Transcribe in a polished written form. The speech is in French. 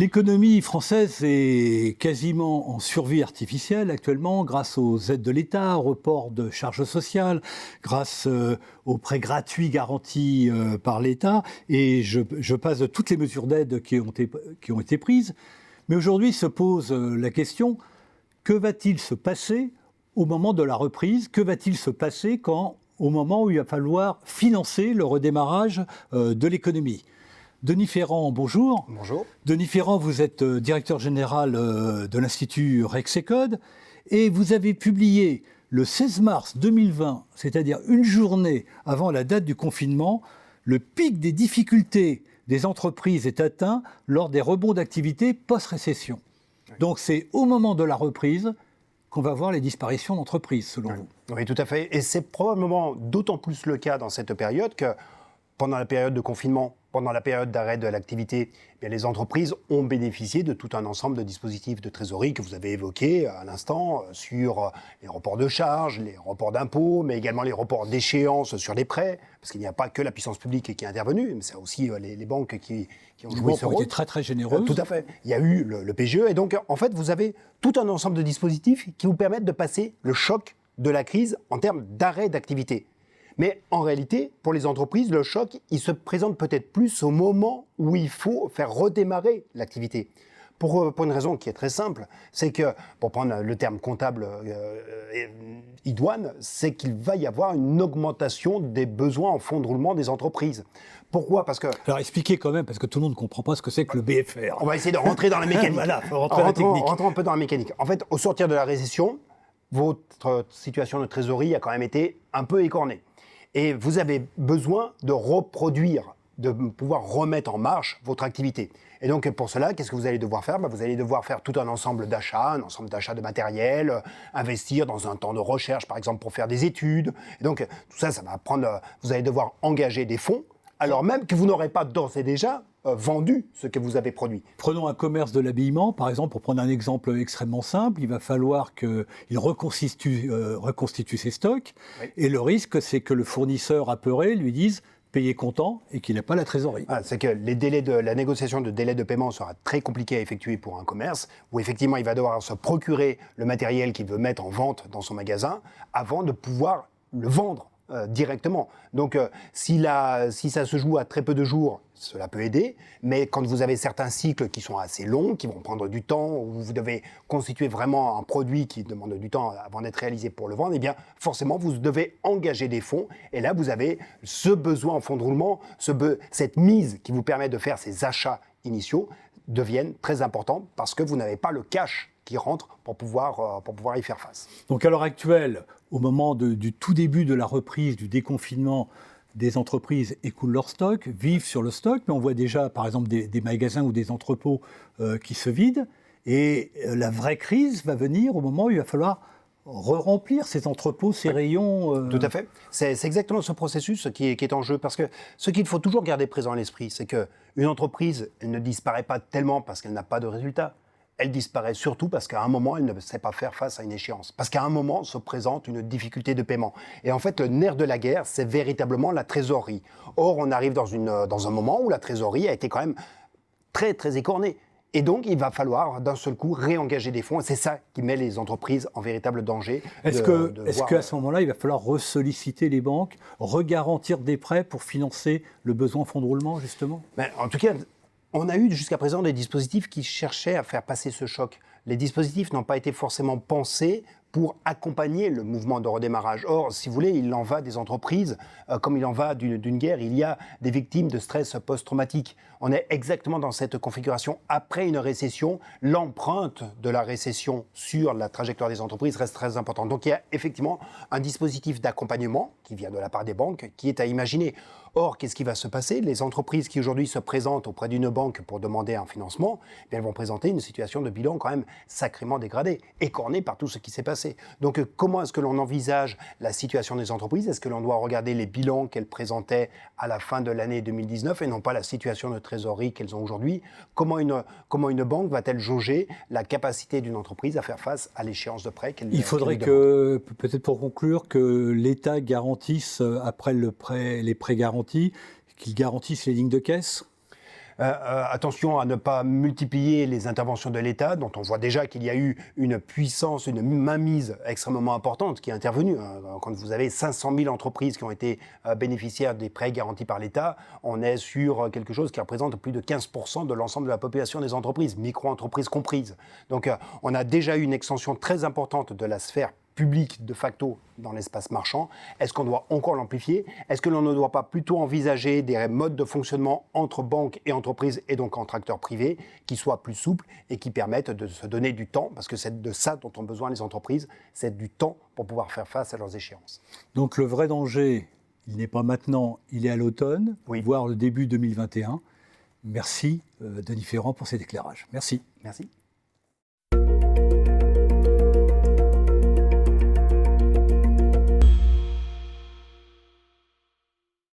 L'économie française est quasiment en survie artificielle actuellement grâce aux aides de l'État, au report de charges sociales, grâce aux prêts gratuits garantis par l'État. Et je passe de toutes les mesures d'aide qui ont été prises. Mais aujourd'hui se pose la question, que va-t-il se passer au moment de la reprise? Que va-t-il se passer au moment où il va falloir financer le redémarrage de l'économie? Denis Ferrand, bonjour. Bonjour. Denis Ferrand, vous êtes directeur général de l'Institut Rexecode et vous avez publié le 16 mars 2020, c'est-à-dire une journée avant la date du confinement, le pic des difficultés des entreprises est atteint lors des rebonds d'activité post-récession. Oui. Donc c'est au moment de la reprise qu'on va voir les disparitions d'entreprises, selon vous. Oui, tout à fait. Et c'est probablement d'autant plus le cas dans cette période que pendant la période de confinement, pendant la période d'arrêt de l'activité, les entreprises ont bénéficié de tout un ensemble de dispositifs de trésorerie que vous avez évoqués à l'instant sur les reports de charges, les reports d'impôts, mais également les reports d'échéances sur les prêts, parce qu'il n'y a pas que la puissance publique qui est intervenue, mais c'est aussi les banques qui ont joué ce rôle. Qui étaient très très généreuses. Tout à fait. Il y a eu le PGE, et donc en fait vous avez tout un ensemble de dispositifs qui vous permettent de passer le choc de la crise en termes d'arrêt d'activité. Mais en réalité, pour les entreprises, le choc, il se présente peut-être plus au moment où il faut faire redémarrer l'activité. Pour une raison qui est très simple, c'est que, pour prendre le terme comptable idoine, c'est qu'il va y avoir une augmentation des besoins en fonds de roulement des entreprises. Pourquoi ? Parce que... Alors expliquez quand même, parce que tout le monde ne comprend pas ce que c'est que le BFR. On va essayer de rentrer dans la mécanique. Voilà, faut rentrer dans la technique. Rentrons un peu dans la mécanique. En fait, au sortir de la récession, votre situation de trésorerie a quand même été un peu écornée. Et vous avez besoin de reproduire, de pouvoir remettre en marche votre activité. Et donc pour cela, qu'est-ce que vous allez devoir faire ? Vous allez devoir faire tout un ensemble d'achats de matériel, investir dans un temps de recherche, par exemple, pour faire des études. Et donc tout ça, ça va prendre... Vous allez devoir engager des fonds, alors même que vous n'aurez pas d'ores et déjà vendu ce que vous avez produit. Prenons un commerce de l'habillement, par exemple, pour prendre un exemple extrêmement simple, il va falloir qu'il reconstitue ses stocks, oui. Et le risque, c'est que le fournisseur apeuré lui dise « payez comptant » et qu'il n'ait pas la trésorerie. C'est que la négociation de délai de paiement sera très compliquée à effectuer pour un commerce, où effectivement il va devoir se procurer le matériel qu'il veut mettre en vente dans son magasin avant de pouvoir le vendre directement. Donc si ça se joue à très peu de jours, cela peut aider, mais quand vous avez certains cycles qui sont assez longs, qui vont prendre du temps, où vous devez constituer vraiment un produit qui demande du temps avant d'être réalisé pour le vendre, eh bien forcément vous devez engager des fonds, et là vous avez ce besoin en fonds de roulement, cette mise qui vous permet de faire ces achats initiaux deviennent très importants parce que vous n'avez pas le cash qui rentre pour pouvoir y faire face. Donc à l'heure actuelle, au moment du tout début de la reprise, du déconfinement, des entreprises écoulent leur stock, vivent sur le stock, mais on voit déjà par exemple des magasins ou des entrepôts qui se vident, et la vraie crise va venir au moment où il va falloir re-remplir ces entrepôts, ces rayons. Tout à fait. C'est exactement ce processus qui est en jeu, parce que ce qu'il faut toujours garder présent à l'esprit, c'est qu'une entreprise elle ne disparaît pas tellement parce qu'elle n'a pas de résultats. Elle disparaît surtout parce qu'à un moment, elle ne sait pas faire face à une échéance. Parce qu'à un moment, se présente une difficulté de paiement. Et en fait, le nerf de la guerre, c'est véritablement la trésorerie. Or, on arrive dans un moment où la trésorerie a été quand même très, très écornée. Et donc, il va falloir d'un seul coup réengager des fonds. Et c'est ça qui met les entreprises en véritable danger. Est-ce qu'à ce moment-là, il va falloir ressolliciter les banques, regarantir des prêts pour financer le besoin en fonds de roulement, justement ? En tout cas... On a eu jusqu'à présent des dispositifs qui cherchaient à faire passer ce choc. Les dispositifs n'ont pas été forcément pensés pour accompagner le mouvement de redémarrage. Or, si vous voulez, il en va des entreprises comme il en va d'une guerre. Il y a des victimes de stress post-traumatique. On est exactement dans cette configuration. Après une récession, l'empreinte de la récession sur la trajectoire des entreprises reste très importante. Donc, il y a effectivement un dispositif d'accompagnement qui vient de la part des banques qui est à imaginer. Or, qu'est-ce qui va se passer ? Les entreprises qui aujourd'hui se présentent auprès d'une banque pour demander un financement, elles vont présenter une situation de bilan quand même sacrément dégradée, écornée par tout ce qui s'est passé. Donc, comment est-ce que l'on envisage la situation des entreprises ? Est-ce que l'on doit regarder les bilans qu'elles présentaient à la fin de l'année 2019 et non pas la situation de trésorerie qu'elles ont aujourd'hui ? Comment une banque va-t-elle jauger la capacité d'une entreprise à faire face à l'échéance de prêt qu'elle Il faudrait que, peut-être pour conclure, que l'État garantisse, après les prêts garantis, qu'il garantisse les lignes de caisse ? Attention à ne pas multiplier les interventions de l'État, dont on voit déjà qu'il y a eu une puissance, une mainmise extrêmement importante qui est intervenue. Quand vous avez 500 000 entreprises qui ont été bénéficiaires des prêts garantis par l'État, on est sur quelque chose qui représente plus de 15% de l'ensemble de la population des entreprises, micro-entreprises comprises. Donc on a déjà eu une extension très importante de la sphère public de facto dans l'espace marchand. Est-ce qu'on doit encore l'amplifier? Est-ce que l'on ne doit pas plutôt envisager des modes de fonctionnement entre banques et entreprises et donc entre acteurs privés qui soient plus souples et qui permettent de se donner du temps, parce que c'est de ça dont ont besoin les entreprises, c'est du temps pour pouvoir faire face à leurs échéances. Donc le vrai danger, il n'est pas maintenant, il est à l'automne, voire le début 2021. Merci Denis Ferrand pour cet éclairage. Merci. Merci.